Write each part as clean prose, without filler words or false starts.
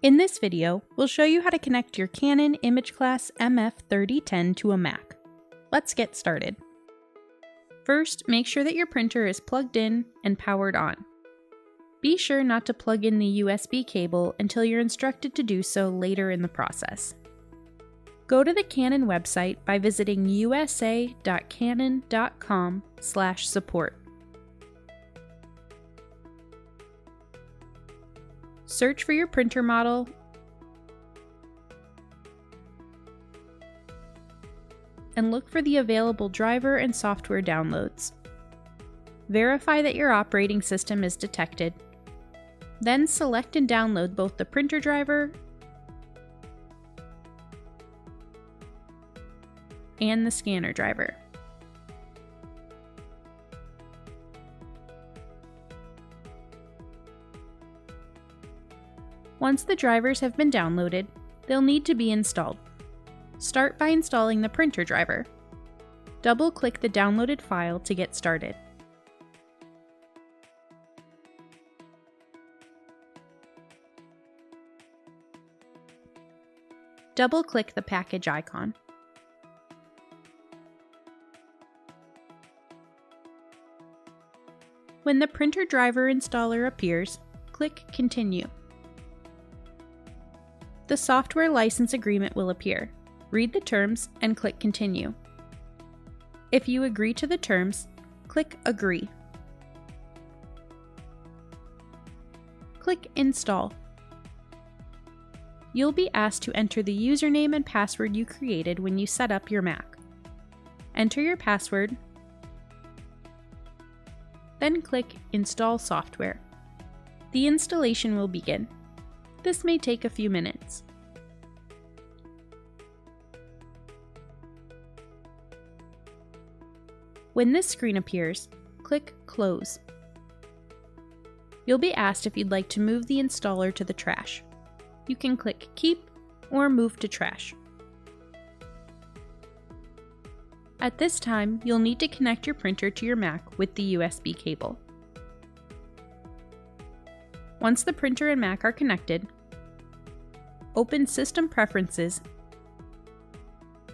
In this video, we'll show you how to connect your Canon imageCLASS MF3010 to a Mac. Let's get started. First, make sure that your printer is plugged in and powered on. Be sure not to plug in the USB cable until you're instructed to do so later in the process. Go to the Canon website by visiting usa.canon.com/support. Search for your printer model and look for the available driver and software downloads. Verify that your operating system is detected. Then select and download both the printer driver and the scanner driver. Once the drivers have been downloaded, they'll need to be installed. Start by installing the printer driver. Double-click the downloaded file to get started. Double-click the package icon. When the printer driver installer appears, click Continue. The software license agreement will appear. Read the terms and click Continue. If you agree to the terms, click Agree. Click Install. You'll be asked to enter the username and password you created when you set up your Mac. Enter your password, then click Install Software. The installation will begin. This may take a few minutes. When this screen appears, click Close. You'll be asked if you'd like to move the installer to the trash. You can click Keep or Move to Trash. At this time, you'll need to connect your printer to your Mac with the USB cable. Once the printer and Mac are connected, open System Preferences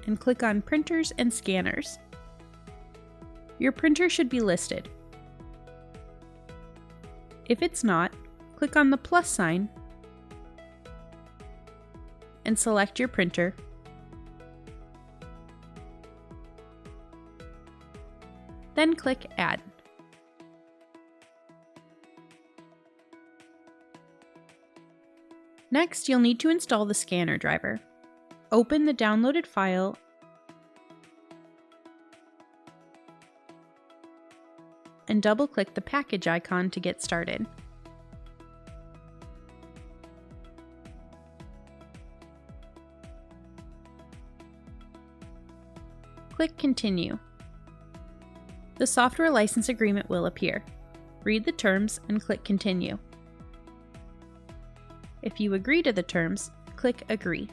and click on Printers and Scanners. Your printer should be listed. If it's not, click on the plus sign and select your printer. Then click Add. Next, you'll need to install the scanner driver. Open the downloaded file and double-click the package icon to get started. Click Continue. The software license agreement will appear. Read the terms and click Continue. If you agree to the terms, click Agree.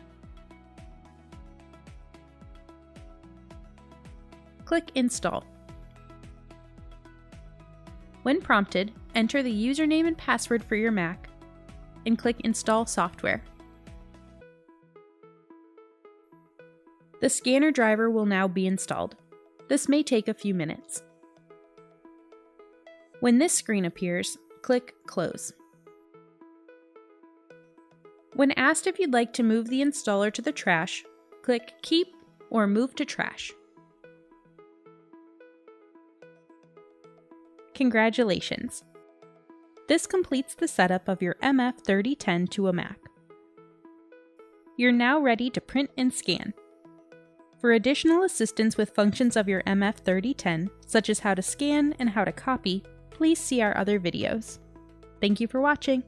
Click Install. When prompted, enter the username and password for your Mac and click Install Software. The scanner driver will now be installed. This may take a few minutes. When this screen appears, click Close. When asked if you'd like to move the installer to the trash, click Keep or Move to Trash. Congratulations! This completes the setup of your MF3010 to a Mac. You're now ready to print and scan. For additional assistance with functions of your MF3010, such as how to scan and how to copy, please see our other videos. Thank you for watching!